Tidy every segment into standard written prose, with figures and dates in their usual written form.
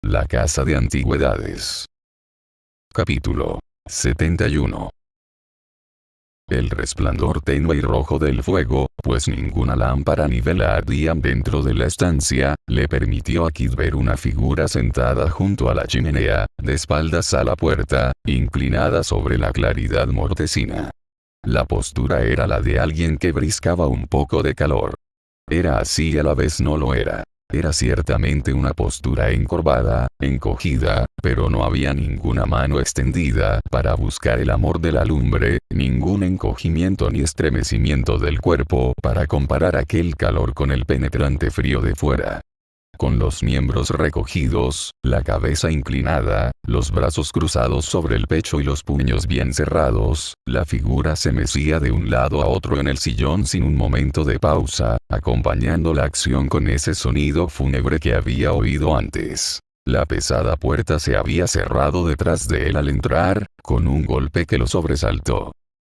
la casa de antigüedades. Capítulo 71. El resplandor tenue y rojo del fuego, pues ninguna lámpara ni vela ardía dentro de la estancia, le permitió a Kit ver una figura sentada junto a la chimenea, de espaldas a la puerta, inclinada sobre la claridad mortecina. La postura era la de alguien que briscaba un poco de calor. Era así y a la vez no lo era. Era ciertamente una postura encorvada, encogida, pero no había ninguna mano extendida para buscar el amor de la lumbre, ningún encogimiento ni estremecimiento del cuerpo para comparar aquel calor con el penetrante frío de fuera. Con los miembros recogidos, la cabeza inclinada, los brazos cruzados sobre el pecho y los puños bien cerrados, la figura se mecía de un lado a otro en el sillón sin un momento de pausa, acompañando la acción con ese sonido fúnebre que había oído antes. La pesada puerta se había cerrado detrás de él al entrar, con un golpe que lo sobresaltó.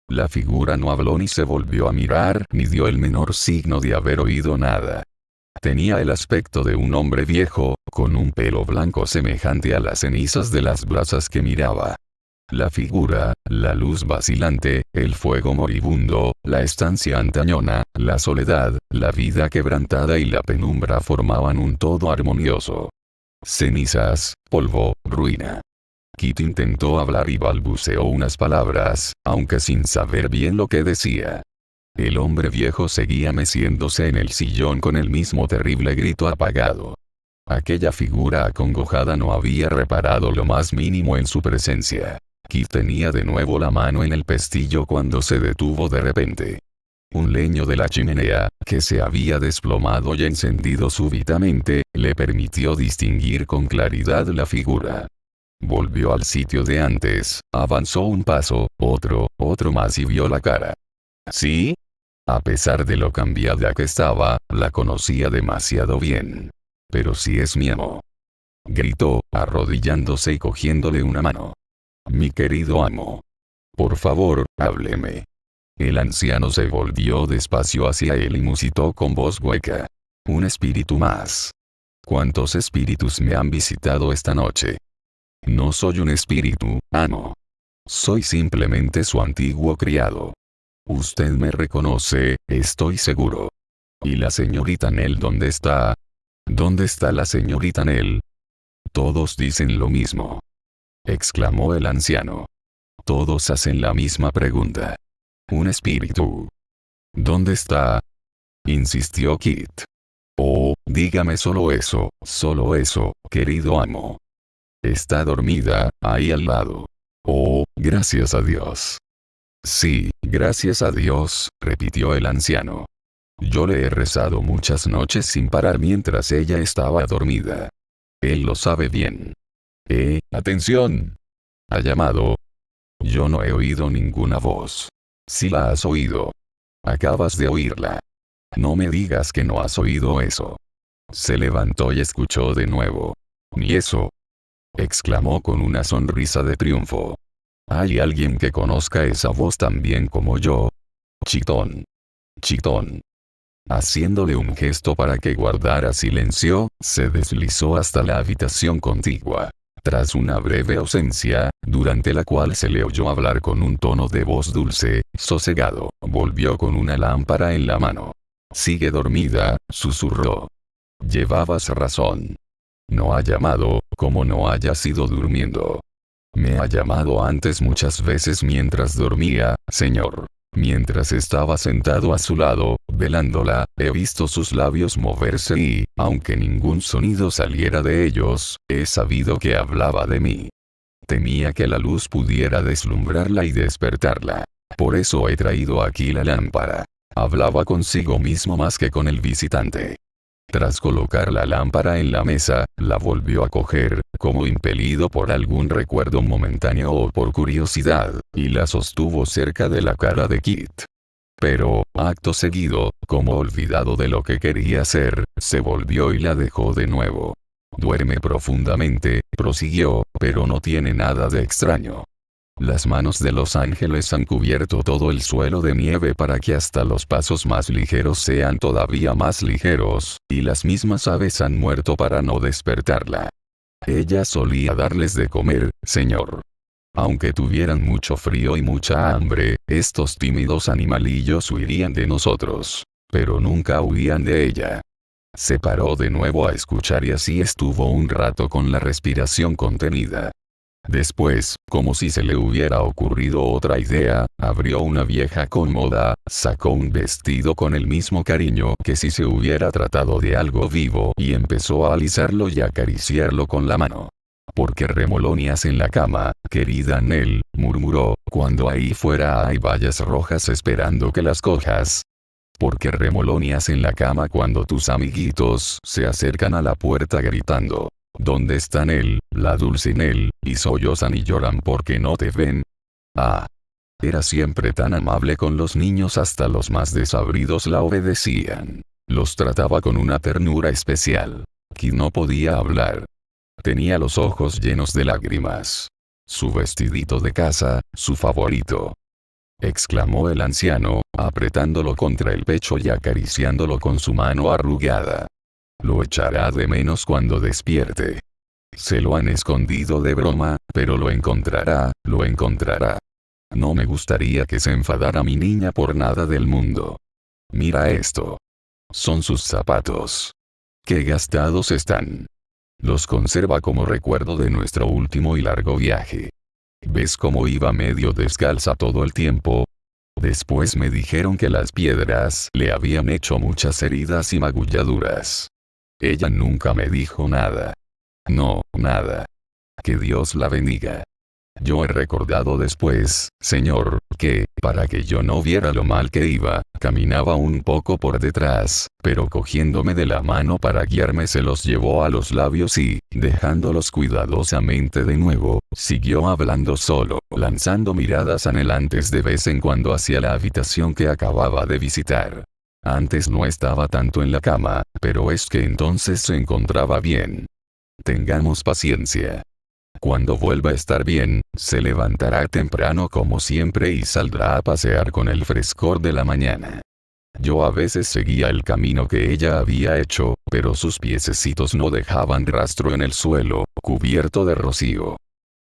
La figura no habló ni se volvió a mirar, ni dio el menor signo de haber oído nada. Tenía el aspecto de un hombre viejo, con un pelo blanco semejante a las cenizas de las brasas que miraba. La figura, la luz vacilante, el fuego moribundo, la estancia antañona, la soledad, la vida quebrantada y la penumbra formaban un todo armonioso. Cenizas, polvo, ruina. Kit intentó hablar y balbuceó unas palabras, aunque sin saber bien lo que decía. El hombre viejo seguía meciéndose en el sillón con el mismo terrible grito apagado. Aquella figura acongojada no había reparado lo más mínimo en su presencia. Kit tenía de nuevo la mano en el pestillo cuando se detuvo de repente. Un leño de la chimenea, que se había desplomado y encendido súbitamente, le permitió distinguir con claridad la figura. Volvió al sitio de antes, avanzó un paso, otro más y vio la cara. ¿Sí? A pesar de lo cambiada que estaba, la conocía demasiado bien. Pero sí es mi amo. Gritó, arrodillándose y cogiéndole una mano. Mi querido amo. Por favor, hábleme. El anciano se volvió despacio hacia él y musitó con voz hueca. Un espíritu más. ¿Cuántos espíritus me han visitado esta noche? No soy un espíritu, amo. Soy simplemente su antiguo criado. Usted me reconoce, estoy seguro. ¿Y la señorita Nell dónde está? ¿Dónde está la señorita Nell? Todos dicen lo mismo. Exclamó el anciano. Todos hacen la misma pregunta. Un espíritu. ¿Dónde está? Insistió Kit. Oh, dígame solo eso, querido amo. Está dormida, ahí al lado. Oh, gracias a Dios. Sí, gracias a Dios, repitió el anciano. Yo le he rezado muchas noches sin parar mientras ella estaba dormida. Él lo sabe bien. Atención. Ha llamado. Yo no he oído ninguna voz. Sí la has oído. Acabas de oírla. No me digas que no has oído eso. Se levantó y escuchó de nuevo. Ni eso. Exclamó con una sonrisa de triunfo. ¿Hay alguien que conozca esa voz tan bien como yo? Chitón. Chitón. Haciéndole un gesto para que guardara silencio, se deslizó hasta la habitación contigua. Tras una breve ausencia, durante la cual se le oyó hablar con un tono de voz dulce, sosegado, volvió con una lámpara en la mano. Sigue dormida, susurró. Llevabas razón. No ha llamado, como no haya sido durmiendo. Me ha llamado antes muchas veces mientras dormía, señor. Mientras estaba sentado a su lado, velándola, he visto sus labios moverse y, aunque ningún sonido saliera de ellos, he sabido que hablaba de mí. Temía que la luz pudiera deslumbrarla y despertarla. Por eso he traído aquí la lámpara. Hablaba consigo mismo más que con el visitante. Tras colocar la lámpara en la mesa, la volvió a coger, como impelido por algún recuerdo momentáneo o por curiosidad, y la sostuvo cerca de la cara de Kit. Pero, acto seguido, como olvidado de lo que quería hacer, se volvió y la dejó de nuevo. Duerme profundamente, prosiguió, pero no tiene nada de extraño. Las manos de los ángeles han cubierto todo el suelo de nieve para que hasta los pasos más ligeros sean todavía más ligeros, y las mismas aves han muerto para no despertarla. Ella solía darles de comer, señor. Aunque tuvieran mucho frío y mucha hambre, estos tímidos animalillos huirían de nosotros. Pero nunca huían de ella. Se paró de nuevo a escuchar y así estuvo un rato con la respiración contenida. Después, como si se le hubiera ocurrido otra idea, abrió una vieja cómoda, sacó un vestido con el mismo cariño que si se hubiera tratado de algo vivo y empezó a alisarlo y acariciarlo con la mano. ¿Por qué remoloneas en la cama, querida Nell?, murmuró, cuando ahí fuera hay vallas rojas esperando que las cojas. ¿Por qué remoloneas en la cama cuando tus amiguitos se acercan a la puerta gritando? ¿Dónde está Nell, la dulce Nell? Y sollozan y lloran porque no te ven. Ah. Era siempre tan amable con los niños, hasta los más desabridos la obedecían. Los trataba con una ternura especial. Kid no podía hablar. Tenía los ojos llenos de lágrimas. Su vestidito de casa, su favorito. Exclamó el anciano, apretándolo contra el pecho y acariciándolo con su mano arrugada. Lo echará de menos cuando despierte. Se lo han escondido de broma, pero lo encontrará, lo encontrará. No me gustaría que se enfadara mi niña por nada del mundo. Mira esto. Son sus zapatos. Qué gastados están. Los conserva como recuerdo de nuestro último y largo viaje. ¿Ves cómo iba medio descalza todo el tiempo? Después me dijeron que las piedras le habían hecho muchas heridas y magulladuras. Ella nunca me dijo nada. No, nada. Que Dios la bendiga. Yo he recordado después, señor, que, para que yo no viera lo mal que iba, caminaba un poco por detrás, pero cogiéndome de la mano para guiarme se los llevó a los labios y, dejándolos cuidadosamente de nuevo, siguió hablando solo, lanzando miradas anhelantes de vez en cuando hacia la habitación que acababa de visitar. Antes no estaba tanto en la cama, pero es que entonces se encontraba bien. Tengamos paciencia. Cuando vuelva a estar bien, se levantará temprano como siempre y saldrá a pasear con el frescor de la mañana. Yo a veces seguía el camino que ella había hecho, pero sus piececitos no dejaban rastro en el suelo, cubierto de rocío.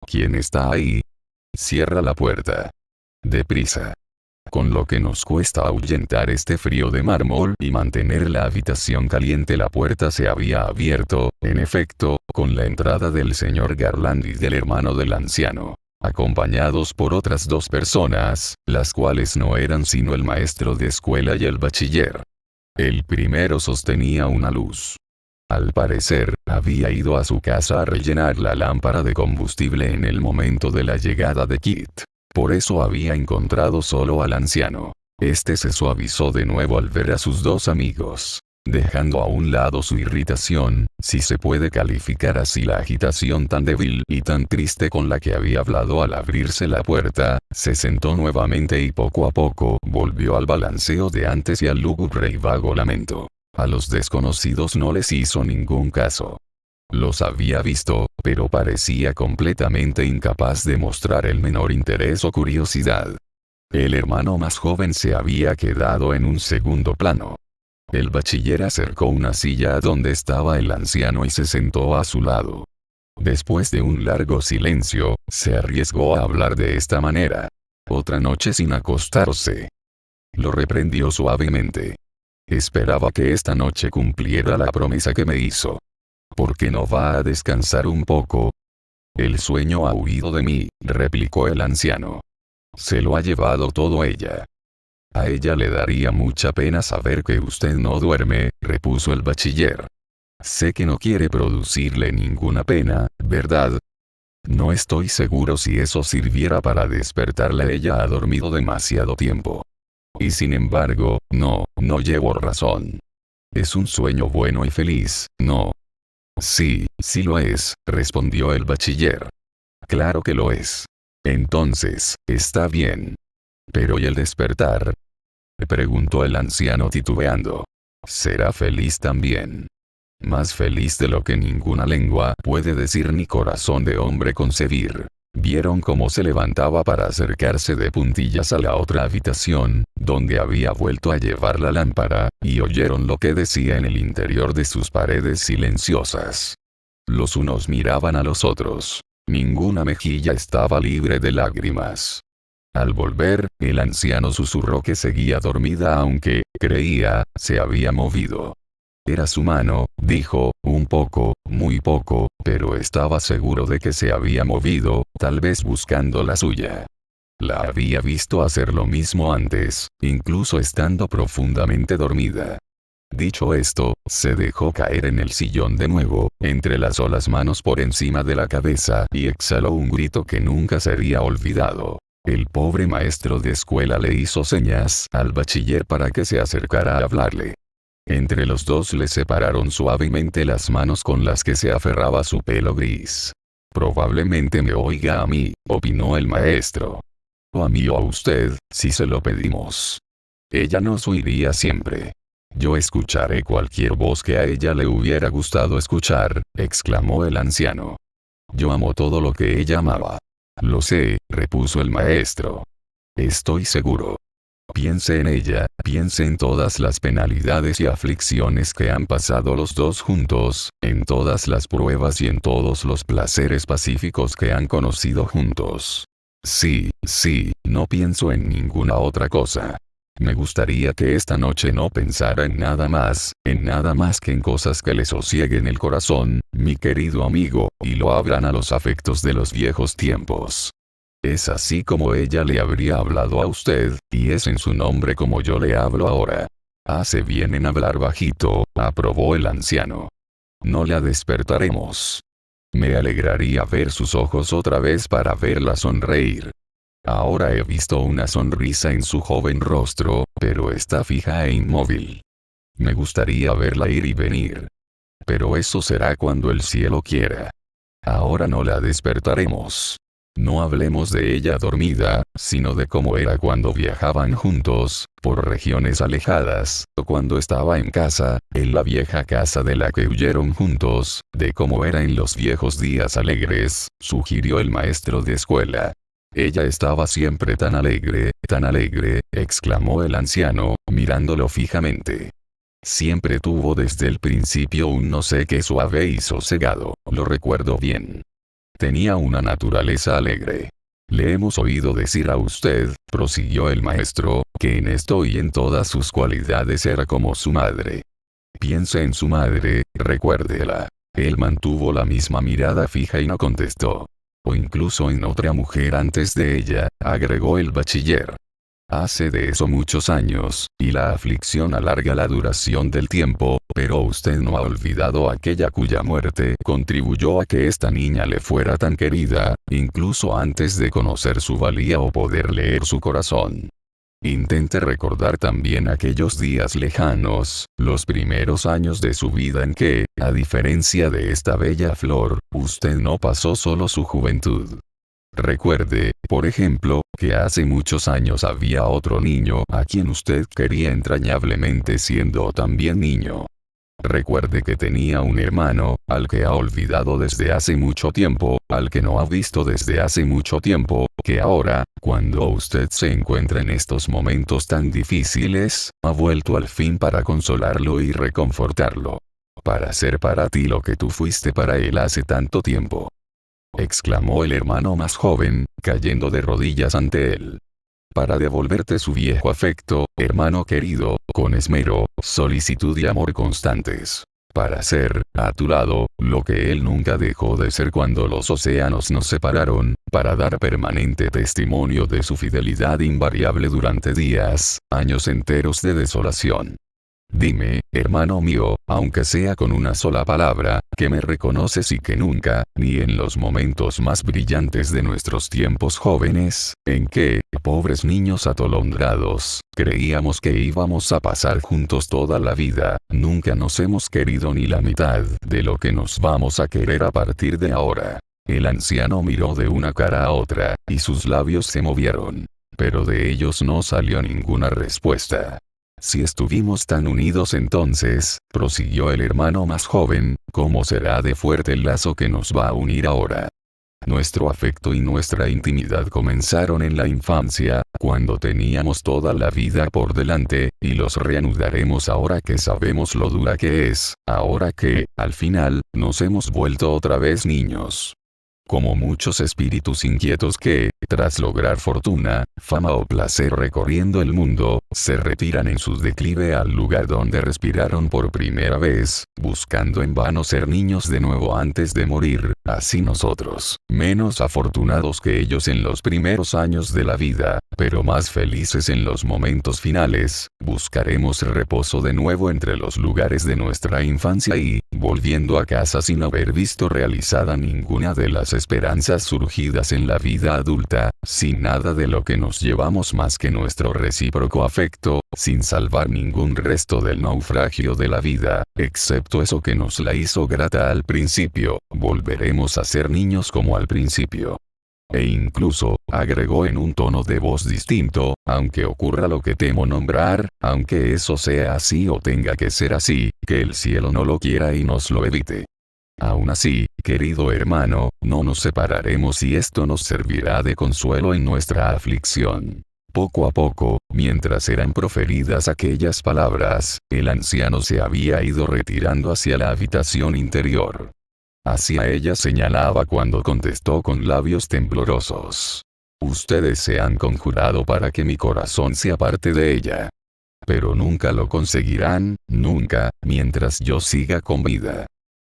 ¿Quién está ahí? Cierra la puerta. Deprisa. Con lo que nos cuesta ahuyentar este frío de mármol y mantener la habitación caliente, la puerta se había abierto, en efecto, con la entrada del señor Garland y del hermano del anciano, acompañados por otras dos personas, las cuales no eran sino el maestro de escuela y el bachiller. El primero sostenía una luz. Al parecer, había ido a su casa a rellenar la lámpara de combustible en el momento de la llegada de Kit. Por eso había encontrado solo al anciano. Este se suavizó de nuevo al ver a sus dos amigos. Dejando a un lado su irritación, si se puede calificar así la agitación tan débil y tan triste con la que había hablado al abrirse la puerta, se sentó nuevamente y poco a poco volvió al balanceo de antes y al lúgubre y vago lamento. A los desconocidos no les hizo ningún caso. Los había visto, pero parecía completamente incapaz de mostrar el menor interés o curiosidad. El hermano más joven se había quedado en un segundo plano. El bachiller acercó una silla a donde estaba el anciano y se sentó a su lado. Después de un largo silencio, se arriesgó a hablar de esta manera. Otra noche sin acostarse. Lo reprendió suavemente. Esperaba que esta noche cumpliera la promesa que me hizo. ¿Por qué no va a descansar un poco? El sueño ha huido de mí, replicó el anciano. Se lo ha llevado todo ella. A ella le daría mucha pena saber que usted no duerme, repuso el bachiller. Sé que no quiere producirle ninguna pena, ¿verdad? No estoy seguro si eso sirviera para despertarla. Ella ha dormido demasiado tiempo. Y sin embargo, no llevo razón. Es un sueño bueno y feliz, ¿no? Sí, sí lo es, respondió el bachiller. Claro que lo es. Entonces, está bien. Pero ¿y el despertar? Preguntó el anciano titubeando. Será feliz también. Más feliz de lo que ninguna lengua puede decir ni corazón de hombre concebir. Vieron cómo se levantaba para acercarse de puntillas a la otra habitación, donde había vuelto a llevar la lámpara, y oyeron lo que decía en el interior de sus paredes silenciosas. Los unos miraban a los otros. Ninguna mejilla estaba libre de lágrimas. Al volver, el anciano susurró que seguía dormida aunque, creía, se había movido. Era su mano, dijo, un poco, muy poco, pero estaba seguro de que se había movido, tal vez buscando la suya. La había visto hacer lo mismo antes, incluso estando profundamente dormida. Dicho esto, se dejó caer en el sillón de nuevo, entrelazó las manos por encima de la cabeza y exhaló un grito que nunca sería olvidado. El pobre maestro de escuela le hizo señas al bachiller para que se acercara a hablarle. Entre los dos le separaron suavemente las manos con las que se aferraba su pelo gris. Probablemente me oiga a mí, opinó el maestro. O a mí o a usted, si se lo pedimos. Ella nos oiría siempre. Yo escucharé cualquier voz que a ella le hubiera gustado escuchar, exclamó el anciano. Yo amo todo lo que ella amaba. Lo sé, repuso el maestro. Estoy seguro. Piense en ella, piense en todas las penalidades y aflicciones que han pasado los dos juntos, en todas las pruebas y en todos los placeres pacíficos que han conocido juntos. Sí, no pienso en ninguna otra cosa. Me gustaría que esta noche no pensara en nada más que en cosas que le sosieguen el corazón, mi querido amigo, y lo abran a los afectos de los viejos tiempos. Es así como ella le habría hablado a usted, y es en su nombre como yo le hablo ahora. Hace bien en hablar bajito, aprobó el anciano. No la despertaremos. Me alegraría ver sus ojos otra vez para verla sonreír. Ahora he visto una sonrisa en su joven rostro, pero está fija e inmóvil. Me gustaría verla ir y venir. Pero eso será cuando el cielo quiera. Ahora no la despertaremos. No hablemos de ella dormida, sino de cómo era cuando viajaban juntos, por regiones alejadas, o cuando estaba en casa, en la vieja casa de la que huyeron juntos, de cómo era en los viejos días alegres, sugirió el maestro de escuela. Ella estaba siempre tan alegre, exclamó el anciano, mirándolo fijamente. Siempre tuvo desde el principio un no sé qué suave y sosegado, lo recuerdo bien. Tenía una naturaleza alegre. Le hemos oído decir a usted, prosiguió el maestro, que en esto y en todas sus cualidades era como su madre. Piense en su madre, recuérdela. Él mantuvo la misma mirada fija y no contestó. O incluso en otra mujer antes de ella, agregó el bachiller. Hace de eso muchos años, y la aflicción alarga la duración del tiempo, pero usted no ha olvidado aquella cuya muerte contribuyó a que esta niña le fuera tan querida, incluso antes de conocer su valía o poder leer su corazón. Intente recordar también aquellos días lejanos, los primeros años de su vida en que, a diferencia de esta bella flor, usted no pasó solo su juventud. Recuerde, por ejemplo, que hace muchos años había otro niño a quien usted quería entrañablemente siendo también niño. Recuerde que tenía un hermano, al que ha olvidado desde hace mucho tiempo, al que no ha visto desde hace mucho tiempo, que ahora, cuando usted se encuentra en estos momentos tan difíciles, ha vuelto al fin para consolarlo y reconfortarlo. Para ser para ti lo que tú fuiste para él hace tanto tiempo. Exclamó el hermano más joven, cayendo de rodillas ante él. Para devolverte su viejo afecto, hermano querido, con esmero, solicitud y amor constantes. Para ser, a tu lado, lo que él nunca dejó de ser cuando los océanos nos separaron, para dar permanente testimonio de su fidelidad invariable durante días, años enteros de desolación. Dime, hermano mío, aunque sea con una sola palabra, que me reconoces y que nunca, ni en los momentos más brillantes de nuestros tiempos jóvenes, en que, pobres niños atolondrados, creíamos que íbamos a pasar juntos toda la vida, nunca nos hemos querido ni la mitad de lo que nos vamos a querer a partir de ahora. El anciano miró de una cara a otra, y sus labios se movieron. Pero de ellos no salió ninguna respuesta. Si estuvimos tan unidos entonces, prosiguió el hermano más joven, ¿cómo será de fuerte el lazo que nos va a unir ahora? Nuestro afecto y nuestra intimidad comenzaron en la infancia, cuando teníamos toda la vida por delante, y los reanudaremos ahora que sabemos lo dura que es, ahora que, al final, nos hemos vuelto otra vez niños. Como muchos espíritus inquietos que, tras lograr fortuna, fama o placer recorriendo el mundo, se retiran en su declive al lugar donde respiraron por primera vez, buscando en vano ser niños de nuevo antes de morir, así nosotros, menos afortunados que ellos en los primeros años de la vida, pero más felices en los momentos finales, buscaremos reposo de nuevo entre los lugares de nuestra infancia y, volviendo a casa sin haber visto realizada ninguna de las esperanzas surgidas en la vida adulta, sin nada de lo que nos llevamos más que nuestro recíproco afecto, sin salvar ningún resto del naufragio de la vida, excepto eso que nos la hizo grata al principio, volveremos a ser niños como al principio. E incluso, agregó en un tono de voz distinto, aunque ocurra lo que temo nombrar, aunque eso sea así o tenga que ser así, que el cielo no lo quiera y nos lo evite. Aún así, querido hermano, no nos separaremos y esto nos servirá de consuelo en nuestra aflicción. Poco a poco, mientras eran proferidas aquellas palabras, el anciano se había ido retirando hacia la habitación interior. Hacia ella señalaba cuando contestó con labios temblorosos. Ustedes se han conjurado para que mi corazón se aparte de ella. Pero nunca lo conseguirán, nunca, mientras yo siga con vida.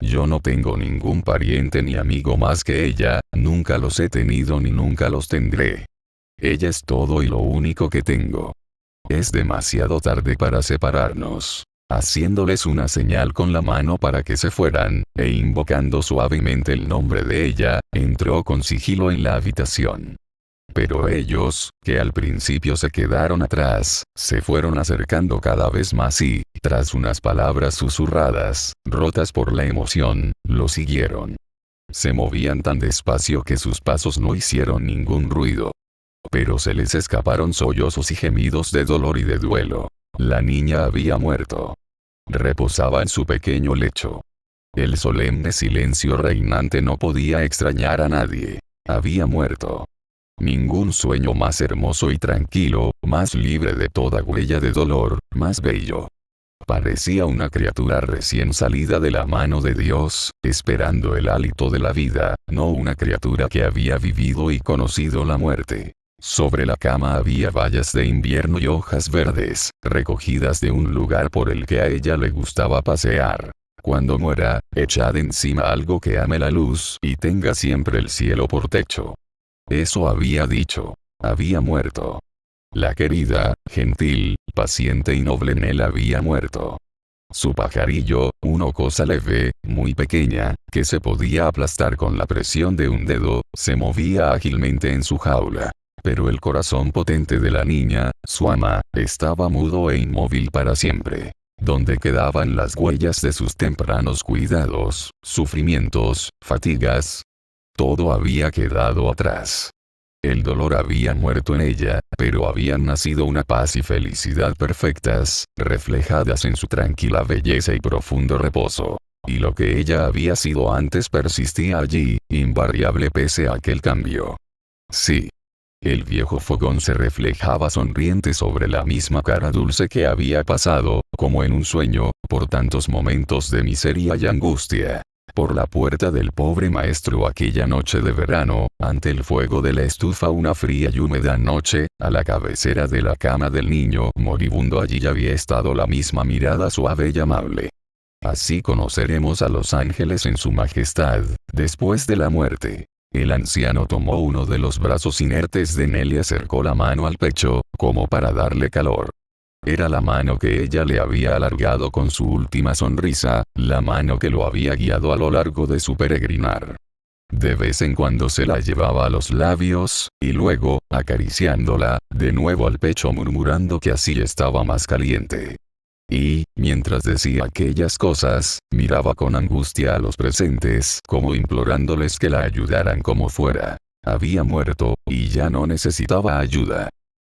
Yo no tengo ningún pariente ni amigo más que ella, nunca los he tenido ni nunca los tendré. Ella es todo y lo único que tengo. Es demasiado tarde para separarnos. Haciéndoles una señal con la mano para que se fueran, e invocando suavemente el nombre de ella, entró con sigilo en la habitación. Pero ellos, que al principio se quedaron atrás, se fueron acercando cada vez más y, tras unas palabras susurradas, rotas por la emoción, lo siguieron. Se movían tan despacio que sus pasos no hicieron ningún ruido. Pero se les escaparon sollozos y gemidos de dolor y de duelo. La niña había muerto. Reposaba en su pequeño lecho. El solemne silencio reinante no podía extrañar a nadie. Había muerto. Ningún sueño más hermoso y tranquilo, más libre de toda huella de dolor, más bello. Parecía una criatura recién salida de la mano de Dios, esperando el hálito de la vida, no una criatura que había vivido y conocido la muerte. Sobre la cama había bayas de invierno y hojas verdes, recogidas de un lugar por el que a ella le gustaba pasear. Cuando muera, echad encima algo que ame la luz y tenga siempre el cielo por techo. Eso había dicho. Había muerto. La querida, gentil, paciente y noble Nell había muerto. Su pajarillo, una cosa leve, muy pequeña, que se podía aplastar con la presión de un dedo, se movía ágilmente en su jaula. Pero el corazón potente de la niña, su ama, estaba mudo e inmóvil para siempre. Donde quedaban las huellas de sus tempranos cuidados, sufrimientos, fatigas. Todo había quedado atrás. El dolor había muerto en ella, pero habían nacido una paz y felicidad perfectas, reflejadas en su tranquila belleza y profundo reposo. Y lo que ella había sido antes persistía allí, invariable pese a aquel cambio. Sí. El viejo fogón se reflejaba sonriente sobre la misma cara dulce que había pasado, como en un sueño, por tantos momentos de miseria y angustia. Por la puerta del pobre maestro aquella noche de verano, ante el fuego de la estufa una fría y húmeda noche, a la cabecera de la cama del niño moribundo allí había estado la misma mirada suave y amable. Así conoceremos a los ángeles en su majestad, después de la muerte. El anciano tomó uno de los brazos inertes de Nell y acercó la mano al pecho, como para darle calor. Era la mano que ella le había alargado con su última sonrisa, la mano que lo había guiado a lo largo de su peregrinar. De vez en cuando se la llevaba a los labios, y luego, acariciándola, de nuevo al pecho murmurando que así estaba más caliente. Y, mientras decía aquellas cosas, miraba con angustia a los presentes, como implorándoles que la ayudaran como fuera. Había muerto, y ya no necesitaba ayuda.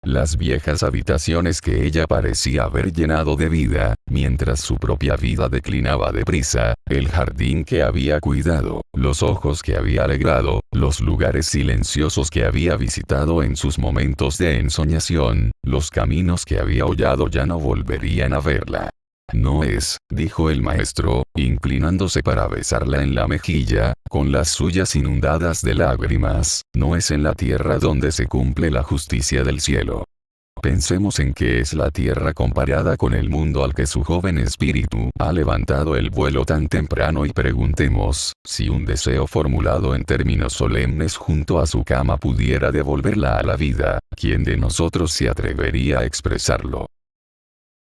Las viejas habitaciones que ella parecía haber llenado de vida, mientras su propia vida declinaba deprisa, el jardín que había cuidado, los ojos que había alegrado, los lugares silenciosos que había visitado en sus momentos de ensoñación, los caminos que había hollado ya no volverían a verla. No es, dijo el maestro, inclinándose para besarla en la mejilla, con las suyas inundadas de lágrimas, no es en la tierra donde se cumple la justicia del cielo. Pensemos en qué es la tierra comparada con el mundo al que su joven espíritu ha levantado el vuelo tan temprano y preguntemos, si un deseo formulado en términos solemnes junto a su cama pudiera devolverla a la vida, ¿quién de nosotros se atrevería a expresarlo?